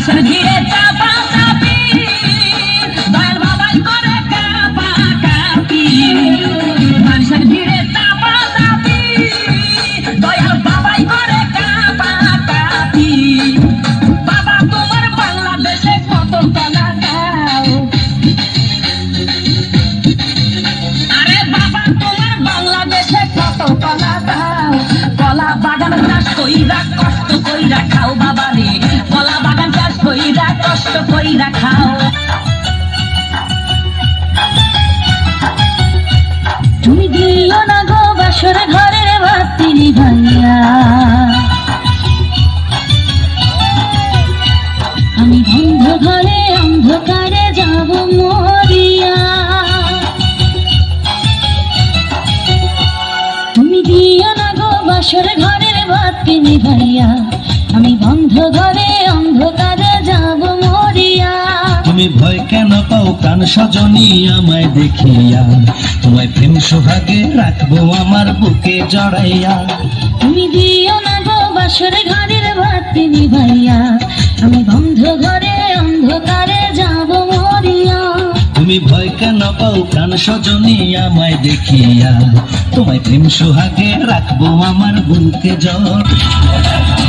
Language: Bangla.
মানুষের ভিড়ে চাপা চাপি দয়াল বাবাই করে কাপা কাপি মানুষের ভিড়ে চাপা চাপি দয়াল বাবাই করে কাপা কাপি বাবা তোমার বাংলাদেশে কত কলা দাও আরে বাবা তোমার বাংলাদেশে কত কলা দাও কলা বাগান চাষ কইরা কষ্ট কইরা খাও বাবা রে কলা বাগান চাষ কইরা কষ্ট কইরা খাও তুমি দিও না গো বাসর ঘরের বাতি নিভাইয়া আমি বন্ধ ঘরে অন্ধকারে যাব মরিয়া তুমি দিও না গো বাসর ঘরের বাতি নিভাইয়া আমি বন্ধ ঘরে অন্ধকারে যাব মরিয়া তুমি ভয় কেন পাও প্রাণ সজনী আমায় দেখিয়া তোমায় প্রেম সোহাগে রাখবো আমার বুকে জড়াইয়া তুমি দিও না গো বাসর ঘরের বাতি নিভাইয়া আমি বন্ধ ঘরে অন্ধকারে যাব মরিয়া তুমি ভয় কেন পাও প্রাণ সজনী আমায় দেখিয়া তোমায় প্রেম সোহাগে রাখবো আমার বুকে জড়াইয়া